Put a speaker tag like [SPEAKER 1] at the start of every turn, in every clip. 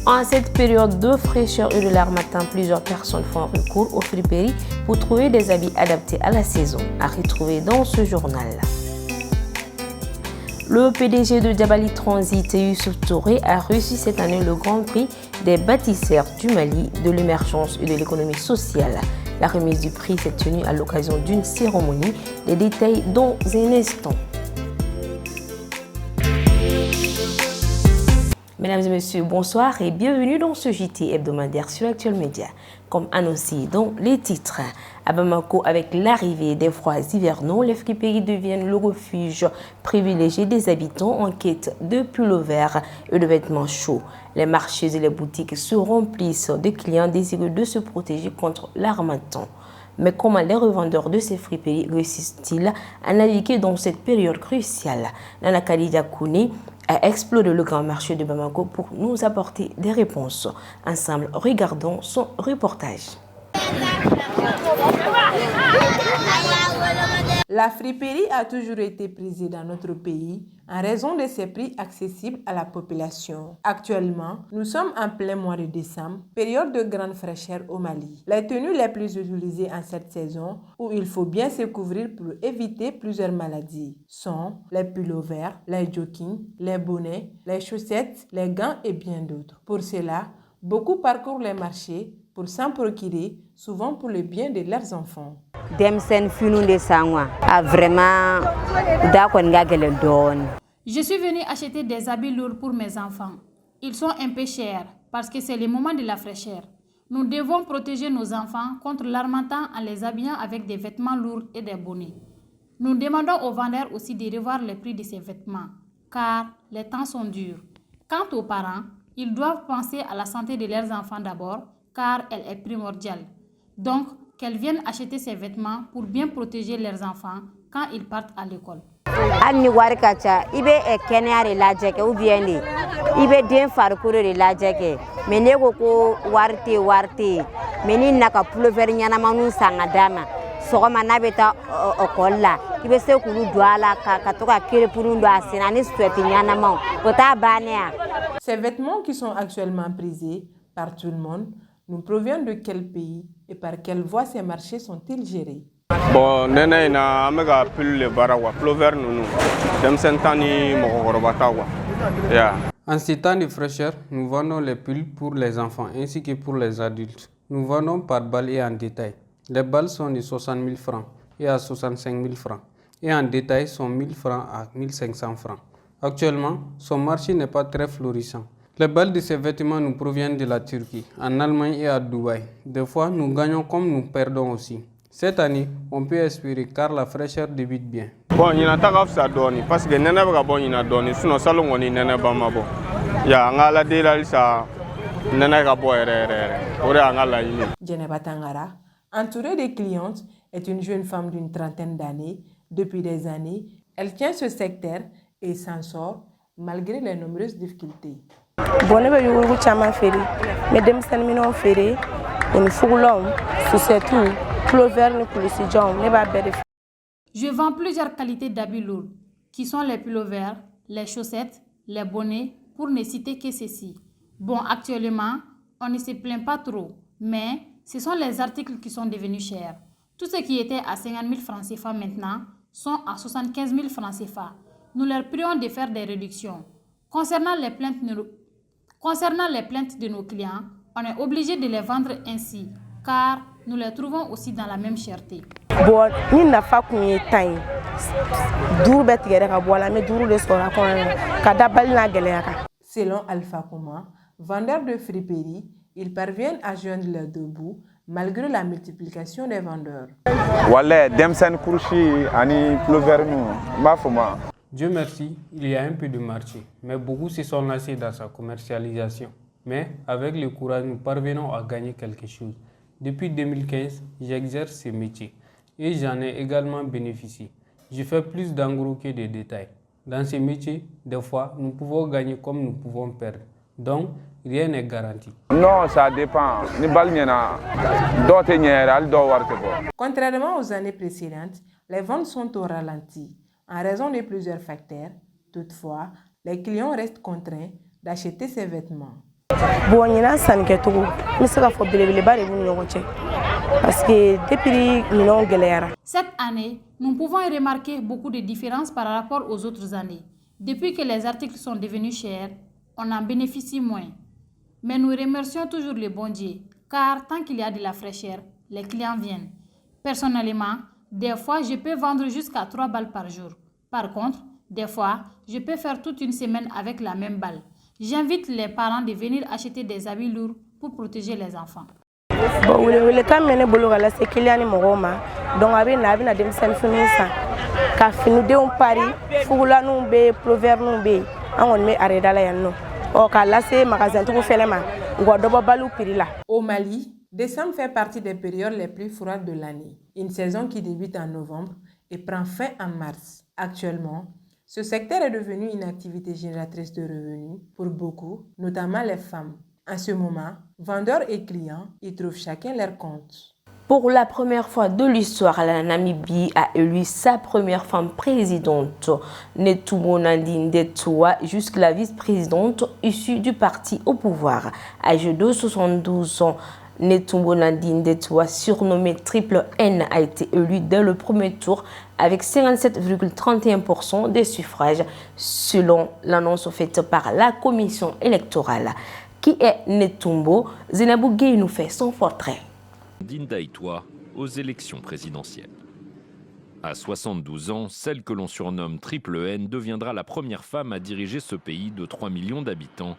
[SPEAKER 1] En cette période de fraîcheur et de l'harmattan, plusieurs personnes font recours aux friperies pour trouver des habits adaptés à la saison. À retrouver dans ce journal. Le PDG de Jabali Transit, Youssouf Touré, a reçu cette année le Grand Prix des bâtisseurs du Mali, de l'émergence et de l'économie sociale. La remise du prix s'est tenue à l'occasion d'une cérémonie. Les détails dans un instant. Mesdames et messieurs, bonsoir et bienvenue dans ce JT hebdomadaire sur Actuel Média. Comme annoncé dans les titres, à Bamako, avec l'arrivée des froids hivernaux, les friperies deviennent le refuge privilégié des habitants en quête de pullovers et de vêtements chauds. Les marchés et les boutiques se remplissent de clients désireux de se protéger contre l'harmattan. Mais comment les revendeurs de ces friperies réussissent-ils à naviguer dans cette période cruciale? Nana Khadija Kouni a exploré le grand marché de Bamako pour nous apporter des réponses. Ensemble, regardons son reportage.
[SPEAKER 2] La friperie a toujours été prisée dans notre pays en raison de ses prix accessibles à la population. Actuellement, nous sommes en plein mois de décembre, période de grande fraîcheur au Mali. Les tenues les plus utilisées en cette saison, où il faut bien se couvrir pour éviter plusieurs maladies, sont les pullovers, les joggings, les bonnets, les chaussettes, les gants et bien d'autres. Pour cela, beaucoup parcourent les marchés pour s'en procurer, souvent pour le bien de leurs enfants.
[SPEAKER 3] Je suis venue acheter des habits lourds pour mes enfants. Ils sont un peu chers parce que c'est le moment de la fraîcheur. Nous devons protéger nos enfants contre l'harmattan en les habillant avec des vêtements lourds et des bonnets. Nous demandons aux vendeurs aussi de revoir les prix de ces vêtements, car les temps sont durs. Quant aux parents, ils doivent penser à la santé de leurs enfants d'abord, car elle est primordiale. Donc, qu'elles viennent acheter ces vêtements pour bien protéger leurs enfants quand ils partent à l'école.
[SPEAKER 2] Ces vêtements qui sont actuellement prisés par tout le monde nous proviennent de quel pays et par quelle voie ces marchés sont-ils gérés?
[SPEAKER 4] Bon, nene na amega pull le barawa plover nunu dem sentani mogorobatawa. Yeah.
[SPEAKER 5] En ces temps de fraîcheur, nous vendons les pulls pour les enfants ainsi que pour les adultes. Nous vendons par balles et en détail. Les balles sont de 60 000 francs et à 65 000 francs et en détail sont 1 000 francs à 1 500 francs. Actuellement, son marché n'est pas très florissant. Les balles de ces vêtements nous proviennent de la Turquie, en Allemagne et à Dubaï. Des fois, nous gagnons comme nous perdons aussi. Cette année, on peut espérer car la fraîcheur débute bien.
[SPEAKER 4] Bon, il y a un doni parce que nene ba bon ina doni sinon salon woni nene ba mabo. Ya ngala de la sa nene ga bo ere. Ore ngala yini.
[SPEAKER 2] Djeneba Tangara, entourée de clientes, est une jeune femme d'une trentaine d'années. Depuis des années, elle tient ce secteur et s'en sort malgré les nombreuses difficultés.
[SPEAKER 6] Bonne be yugo chama feri mais dem sen mino feri on fugulon c'est tout plover ni police john ne ba bere.
[SPEAKER 3] Je vends plusieurs qualités d'habits lourds qui sont les pullovers, les chaussettes, les bonnets pour ne citer que ceci. Bon, actuellement, on ne se plaint pas trop, mais ce sont les articles qui sont devenus chers. Tout ce qui était à 50 000 francs CFA maintenant sont à 75 000 francs CFA. Nous leur prions de faire des réductions. Concernant les plaintes de nos clients, on est obligé de les vendre ainsi, car nous les trouvons aussi dans la même cherté.
[SPEAKER 6] Bon, ni na fa kunye tan duru bet gere ka bola mais duru le sora kon ka dabal na gele ka.
[SPEAKER 2] Selon Alpha Kouma, vendeur de friperie, ils parviennent à joindre leurs deux bouts malgré la multiplication des vendeurs.
[SPEAKER 7] Wale demsen kurshi ani plover nu mafuma.
[SPEAKER 5] Dieu merci, il y a un peu de marché, mais beaucoup se sont lancés dans sa commercialisation. Mais avec le courage, nous parvenons à gagner quelque chose. Depuis 2015, j'exerce ce métier et j'en ai également bénéficié. Je fais plus d'en gros que de détails. Dans ce métier, des fois, nous pouvons gagner comme nous pouvons perdre. Donc, rien n'est garanti.
[SPEAKER 7] Non, ça dépend.
[SPEAKER 2] Contrairement aux années précédentes, les ventes sont au ralenti en raison de plusieurs facteurs. Toutefois, les clients restent contraints d'acheter ces vêtements.
[SPEAKER 6] Bon, ɲinan sannikɛcogo n bɛ se ka fɔ belebeleba de b'u ni ɲɔgɔn cɛ parce que depuis minɛnw gɛlɛyara.
[SPEAKER 3] Cette année, nous pouvons remarquer beaucoup de différences par rapport aux autres années. Depuis que les articles sont devenus chers, on en bénéficie moins. Mais nous remercions toujours le bon Dieu, car tant qu'il y a de la fraîcheur, les clients viennent. Personnellement, des fois, je peux vendre jusqu'à 3 balles par jour. Par contre, des fois, je peux faire toute une semaine avec la même balle. J'invite les parents de venir acheter des habits lourds pour protéger les enfants.
[SPEAKER 6] Bon, le kan mene bolo ka lase client ni mɔgɔw ma donc a bɛ na denmisɛnnin finiw san ka finidenw pari fugulaninw bɛ pulloverninw bɛ yen an kɔni bɛ arrêt la yan nɔ k'a lase magasintigiw fɛnɛ ma u ka dɔ bɔ baliw prix la.
[SPEAKER 2] Au Mali, décembre fait partie des périodes les plus froides de l'année. Une saison qui débute en novembre et prend fin en mars. Actuellement, ce secteur est devenu une activité génératrice de revenus pour beaucoup, notamment les femmes. En ce moment, vendeurs et clients y trouvent chacun leur compte.
[SPEAKER 1] Pour la première fois de l'histoire, la Namibie a élu sa première femme présidente, Netumbo Nandi-Ndaitwah, jusque la vice-présidente issue du parti au pouvoir. Âgée de 72 ans, Netumbo Nandi-Ndaitwah, surnommée Triple N, a été élue dès le premier tour avec 57,31% des suffrages, selon l'annonce faite par la commission électorale. Qui est Netumbo? Zenabou Gueye nous fait son portrait.
[SPEAKER 8] Ndaitwah aux élections présidentielles. À 72 ans, celle que l'on surnomme Triple N deviendra la première femme à diriger ce pays de 3 millions d'habitants.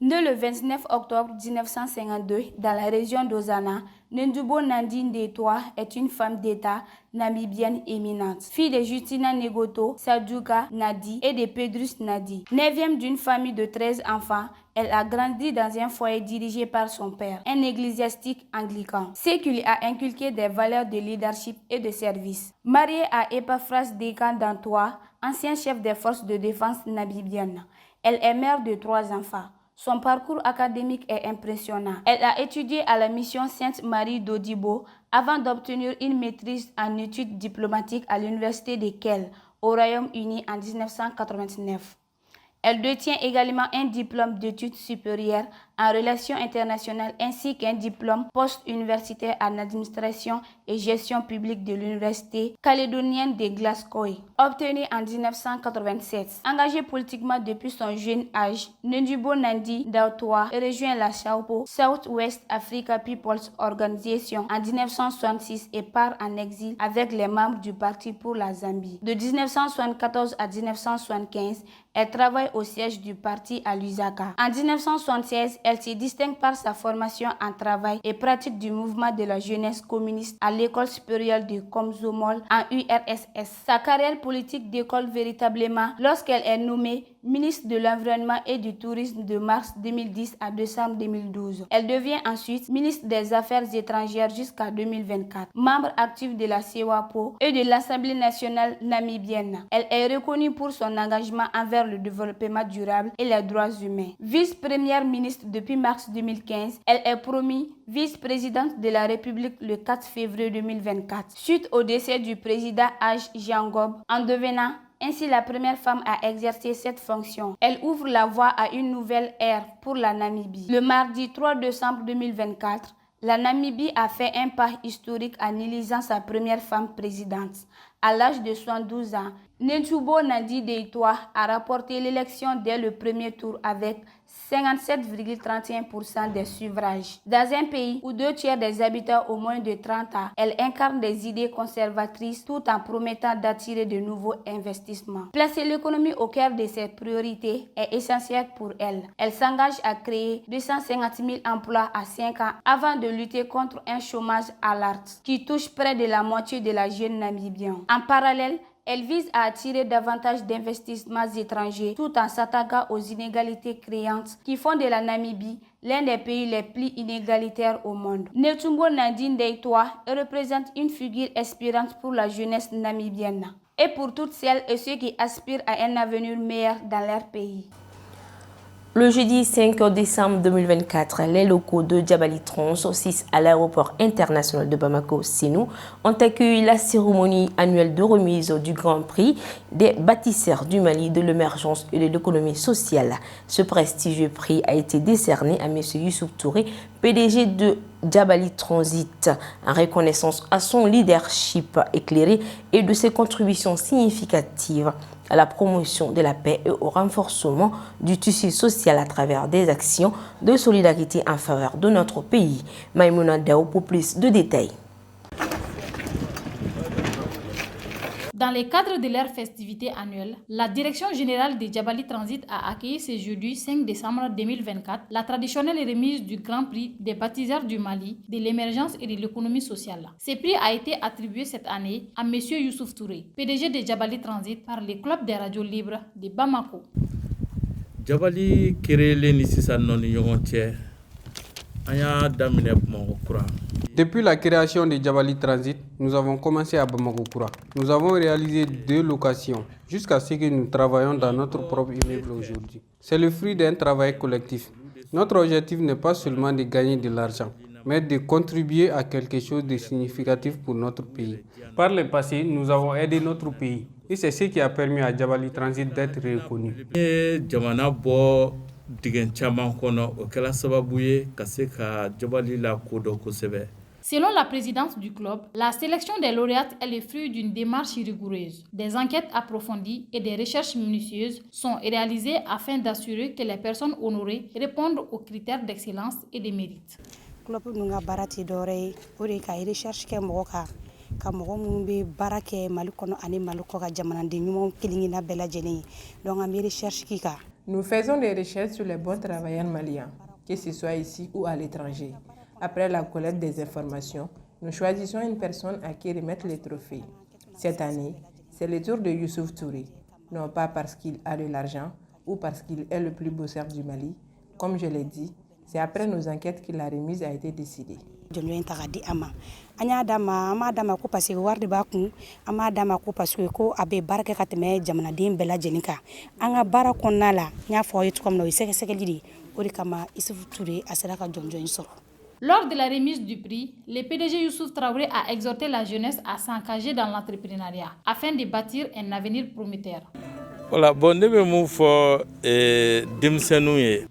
[SPEAKER 9] Née le 29 octobre 1952 dans la région d'Ozana, Netumbo Nandi-Ndaitwah est une femme d'État namibienne éminente. Fille de Justina Negoto, Saduka Nadi et de Pedrus Nadi. Neuvième d'une famille de 13 enfants, elle a grandi dans un foyer dirigé par son père, un ecclésiastique anglican, ce qui lui a inculqué des valeurs de leadership et de service. Mariée à Epaphras Dekan Dantoa, ancien chef des forces de défense namibiennes, elle est mère de 3 enfants. Son parcours académique est impressionnant. Elle a étudié à la mission Sainte-Marie d'Odibo avant d'obtenir une maîtrise en études diplomatiques à l'université de Kehl, au Royaume-Uni en 1989. Elle détient également un diplôme d'études supérieures en relations internationales ainsi qu'un diplôme post-universitaire en administration et gestion publique de l'université calédonienne de Glasgow, obtenu en 1987. Engagée politiquement depuis son jeune âge, Netumbo Nandi-Ndaitwah rejoint la SWAPO, South West Africa People's Organization, en 1966 et part en exil avec les membres du Parti pour la Zambie. De 1974 à 1975, elle travaille au siège du parti à Lusaka. En 1976, elle se distingue par sa formation en travail et pratique du mouvement de la jeunesse communiste à l'école supérieure de Komsomol en URSS. Sa carrière politique décolle véritablement lorsqu'elle est nommée ministre de l'Environnement et du Tourisme de mars 2010 à décembre 2012. Elle devient ensuite ministre des Affaires étrangères jusqu'à 2024, membre actif de la SWAPO et de l'Assemblée nationale namibienne. Elle est reconnue pour son engagement envers le développement durable et les droits humains. Vice-première ministre depuis mars 2015, elle est promue vice-présidente de la République le 4 février 2024, suite au décès du président Age Jangob, en devenant ainsi la première femme à exercer cette fonction. Elle ouvre la voie à une nouvelle ère pour la Namibie. Le mardi 3 décembre 2024, la Namibie a fait un pas historique en élisant sa première femme présidente. À l'âge de 72 ans, Netumbo Nandi-Ndaitwah a rapporté l'élection dès le premier tour avec 57,31% des suffrages. Dans un pays où 2 tiers des habitants ont moins de 30 ans, elle incarne des idées conservatrices tout en promettant d'attirer de nouveaux investissements. Placer l'économie au cœur de ses priorités est essentiel pour elle. Elle s'engage à créer 250 000 emplois à 5 ans avant de lutter contre un chômage alerte qui touche près de la moitié de la jeune Namibienne. En parallèle, elle vise à attirer davantage d'investissements étrangers tout en s'attaquant aux inégalités créantes qui font de la Namibie l'un des pays les plus inégalitaires au monde. Netumbo Nandi-Ndaitwah représente une figure inspirante pour la jeunesse namibienne et pour toutes celles et ceux qui aspirent à un avenir meilleur dans leur pays.
[SPEAKER 1] Le jeudi 5 décembre 2024, les locaux de Djabali Trans, 6 à l'aéroport international de Bamako-Sénou, ont accueilli la cérémonie annuelle de remise du Grand Prix des bâtisseurs du Mali de l'émergence et de l'économie sociale. Ce prestigieux prix a été décerné à M. Youssouf Touré, PDG de Djabali Transit, en reconnaissance à son leadership éclairé et de ses contributions significatives à la promotion de la paix et au renforcement du tissu social à travers des actions de solidarité en faveur de notre pays. Maïmouna Dao pour plus de détails.
[SPEAKER 3] Dans le cadre de leur festivité annuelle, la Direction générale de Djabali Transit a accueilli ce jeudi 5 décembre 2024 la traditionnelle remise du Grand Prix des bâtisseurs du Mali, de l'émergence et de l'économie sociale. Ce prix a été attribué cette année à M. Youssouf Touré, PDG de Djabali Transit, par le club des radios libres de Bamako.
[SPEAKER 10] Djabali créé ni sisan non ɲɔgɔn cɛ an y'a daminɛ Bamakɔ kura.
[SPEAKER 5] Depuis la création de Djabali Transit, nous avons commencé à Bamako-Koura. Nous avons réalisé 2 locations jusqu'à ce que nous travaillons dans notre propre immeuble aujourd'hui. C'est le fruit d'un travail collectif. Notre objectif n'est pas seulement de gagner de l'argent, mais de contribuer à quelque chose de significatif pour notre pays. Par le passé, nous avons aidé notre pays et c'est ce qui a permis à Djabali Transit d'être reconnu.
[SPEAKER 3] Selon la présidente du club, la sélection des lauréates est le fruit d'une démarche rigoureuse. Des enquêtes approfondies et des recherches minutieuses sont réalisées afin d'assurer que les personnes honorées répondent aux critères d'excellence et de mérite.
[SPEAKER 2] Nous faisons des recherches sur les bons travailleurs maliens, que ce soit ici ou à l'étranger. Après la collecte des informations, nous choisissons une personne à qui remettre les trophées. Cette année, c'est le tour de Youssouf Touré, non pas parce qu'il a de l'argent ou parce qu'il est le plus beau cerf du Mali. Comme je l'ai dit, c'est après nos enquêtes que la remise a été décidée.
[SPEAKER 3] Lors de la remise du prix, le PDG Youssouf Traoré a exhorté la jeunesse à s'engager dans l'entrepreneuriat afin de bâtir un avenir prometteur.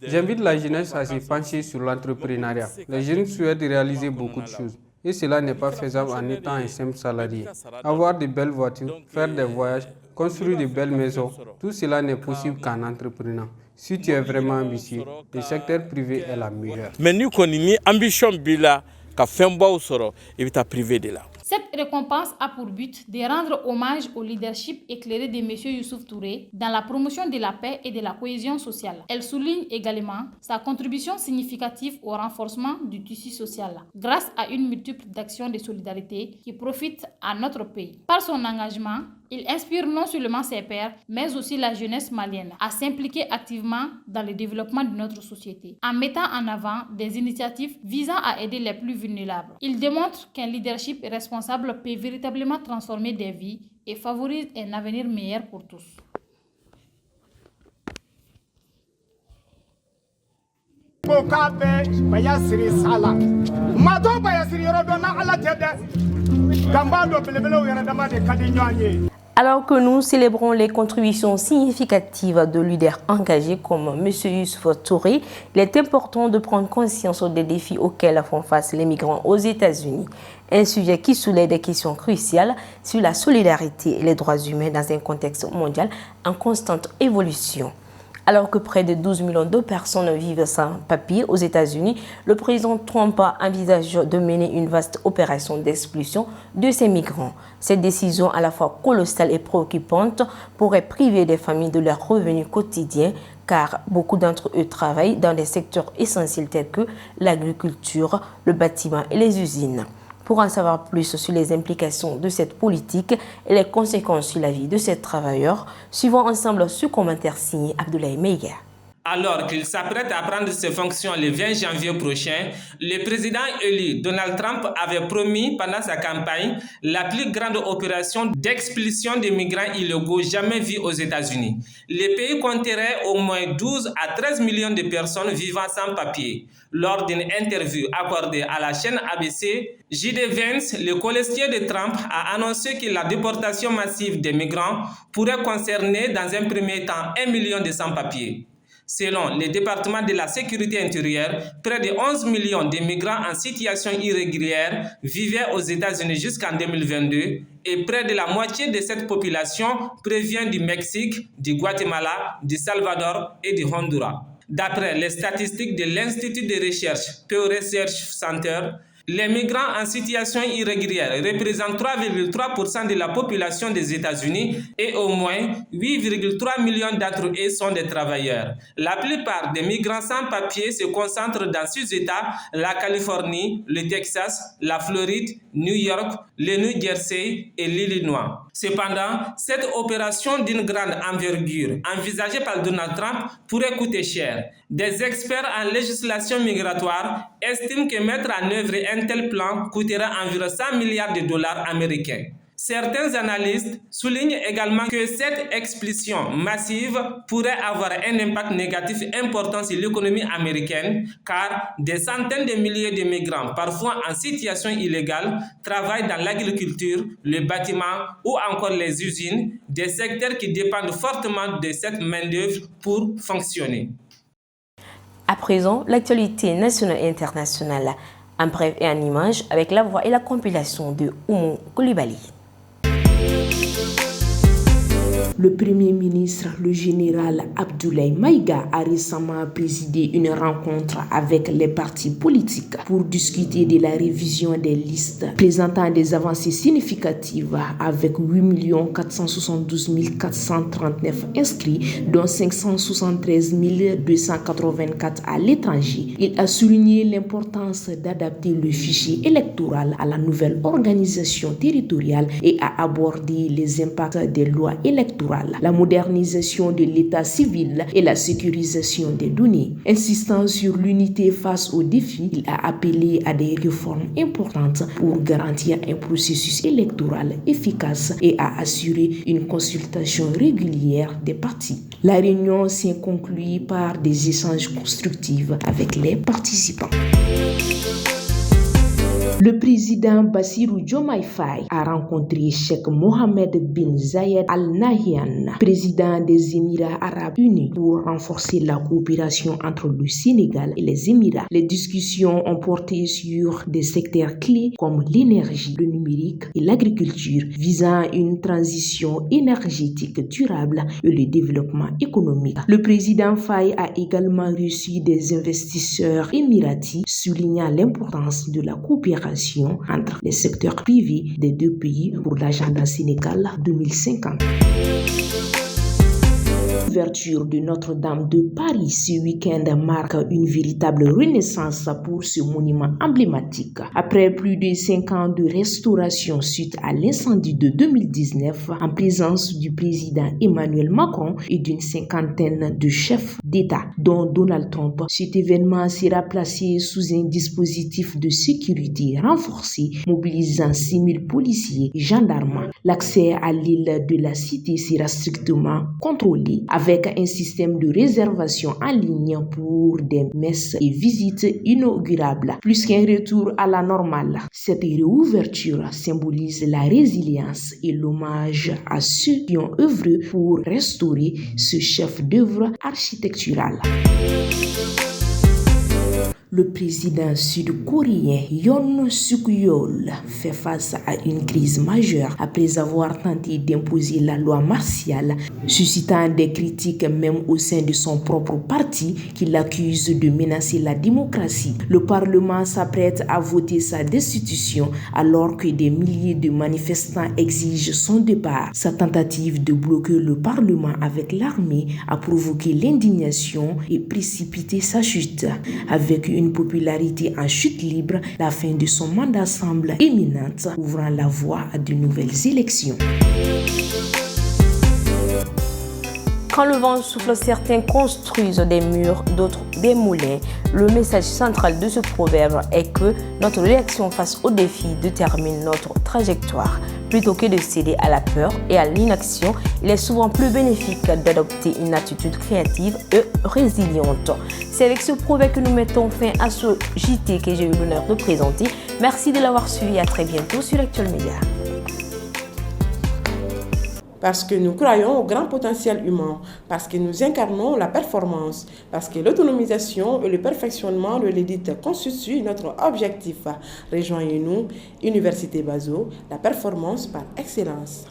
[SPEAKER 5] J'invite la jeunesse à se pencher sur l'entrepreneuriat. Les jeunes souhaitent réaliser beaucoup de choses. Et cela n'est pas faisable en étant un simple salarié. Avoir de belles voitures, faire des voyages, construire de belles maisons, tout cela n'est possible qu'en entreprenant. Si tu es vraiment ambitieux, le secteur privé est la meilleure.
[SPEAKER 10] Mais nous connaissons ambition bila ka femba soro evita privé de là.
[SPEAKER 3] Cette récompense a pour but de rendre hommage au leadership éclairé de M. Youssouf Touré dans la promotion de la paix et de la cohésion sociale. Elle souligne également sa contribution significative au renforcement du tissu social grâce à une multiple d'actions de solidarité qui profitent à notre pays. Par son engagement, il inspire non seulement ses pairs, mais aussi la jeunesse malienne à s'impliquer activement dans le développement de notre société, en mettant en avant des initiatives visant à aider les plus vulnérables. Il démontre qu'un leadership responsable peut véritablement transformer des vies et favorise un avenir meilleur pour tous.
[SPEAKER 1] Alors que nous célébrons les contributions significatives de leaders engagés comme M. Youssouf Touré, il est important de prendre conscience des défis auxquels font face les migrants aux États-Unis. Un sujet qui soulève des questions cruciales sur la solidarité et les droits humains dans un contexte mondial en constante évolution. Alors que près de 12 millions de personnes vivent sans papier aux États-Unis, le président Trump envisage de mener une vaste opération d'expulsion de ces migrants. Cette décision, à la fois colossale et préoccupante, pourrait priver des familles de leurs revenus quotidiens, car beaucoup d'entre eux travaillent dans des secteurs essentiels tels que l'agriculture, le bâtiment et les usines. Pour en savoir plus sur les implications de cette politique et les conséquences sur la vie de ces travailleurs, suivons ensemble ce commentaire signé Abdoulaye Meiga.
[SPEAKER 11] Alors qu'il s'apprête à prendre ses fonctions le 20 janvier prochain, le président élu Donald Trump avait promis pendant sa campagne la plus grande opération d'expulsion des migrants illégaux jamais vue aux États-Unis. Le pays compterait au moins 12 à 13 millions de personnes vivant sans papier. Lors d'une interview accordée à la chaîne ABC, J.D. Vance, le colistier de Trump, a annoncé que la déportation massive des migrants pourrait concerner dans un premier temps 1 million de sans-papiers. Selon le département de la sécurité intérieure, près de 11 millions de migrants en situation irrégulière vivaient aux États-Unis jusqu'en 2022 et près de la moitié de cette population provient du Mexique, du Guatemala, du Salvador et du Honduras. D'après les statistiques de l'Institut de recherche Pew Research Center, les migrants en situation irrégulière représentent 3,3% de la population des États-Unis et au moins 8,3 millions d'entre eux sont des travailleurs. La plupart des migrants sans papier se concentrent dans 6 États, la Californie, le Texas, la Floride, New York, le New Jersey et l'Illinois. Cependant, cette opération d'une grande envergure envisagée par Donald Trump pourrait coûter cher. Des experts en législation migratoire estiment que mettre en œuvre un tel plan coûtera environ 100 milliards de dollars américains. Certains analystes soulignent également que cette expulsion massive pourrait avoir un impact négatif important sur l'économie américaine car des centaines de milliers de migrants, parfois en situation illégale, travaillent dans l'agriculture, le bâtiment ou encore les usines, des secteurs qui dépendent fortement de cette main-d'œuvre pour fonctionner.
[SPEAKER 1] À présent, l'actualité nationale et internationale, en bref et en images, avec la voix et la compilation de Oumou Koulibaly.
[SPEAKER 12] Le Premier ministre, le général Abdoulaye Maïga, a récemment présidé une rencontre avec les partis politiques pour discuter de la révision des listes présentant des avancées significatives avec 8 472 439 inscrits, dont 573 284 à l'étranger. Il a souligné l'importance d'adapter le fichier électoral à la nouvelle organisation territoriale et a abordé les impacts des lois électorales, la modernisation de l'état civil et la sécurisation des données. Insistant sur l'unité face aux défis, il a appelé à des réformes importantes pour garantir un processus électoral efficace et a assuré une consultation régulière des partis. La réunion s'est conclue par des échanges constructifs avec les participants. Le président Bassirou Diomaye Faye a rencontré Cheikh Mohammed bin Zayed Al Nahyan, président des Émirats arabes unis, pour renforcer la coopération entre le Sénégal et les Émirats. Les discussions ont porté sur des secteurs clés comme l'énergie, le numérique et l'agriculture, visant une transition énergétique durable et le développement économique. Le président Faye a également reçu des investisseurs émiratis, soulignant l'importance de la coopération entre les secteurs privés des deux pays pour l'agenda Sénégal 2050. L'ouverture de Notre-Dame de Paris ce week-end marque une véritable renaissance pour ce monument emblématique. Après plus de 5 ans de restauration suite à l'incendie de 2019, en présence du président Emmanuel Macron et d'une cinquantaine de chefs d'État, dont Donald Trump, cet événement sera placé sous un dispositif de sécurité renforcé, mobilisant 6 000 policiers et gendarmes. L'accès à l'île de la Cité sera strictement contrôlé, avec un système de réservation en ligne pour des messes et visites inaugurables. Plus qu'un retour à la normale, cette réouverture symbolise la résilience et l'hommage à ceux qui ont œuvré pour restaurer ce chef-d'œuvre architectural. Le président sud-coréen Yoon Suk-yeol fait face à une crise majeure après avoir tenté d'imposer la loi martiale, suscitant des critiques même au sein de son propre parti qui l'accuse de menacer la démocratie. Le Parlement s'apprête à voter sa destitution alors que des milliers de manifestants exigent son départ. Sa tentative de bloquer le Parlement avec l'armée a provoqué l'indignation et précipité sa chute. Avec une popularité en chute libre, la fin de son mandat semble imminente, ouvrant la voie à de nouvelles élections.
[SPEAKER 1] Quand le vent souffle, certains construisent des murs, d'autres des moulins. Le message central de ce proverbe est que notre réaction face aux défis détermine notre trajectoire. Plutôt que de céder à la peur et à l'inaction, il est souvent plus bénéfique d'adopter une attitude créative et résiliente. C'est avec ce proverbe que nous mettons fin à ce JT que j'ai eu l'honneur de présenter. Merci de l'avoir suivi. À très bientôt sur Actuel Média.
[SPEAKER 2] Parce que nous croyons au grand potentiel humain, parce que nous incarnons la performance, parce que l'autonomisation et le perfectionnement de l'élite constituent notre objectif. Rejoignez-nous, Université Bazo, la performance par excellence.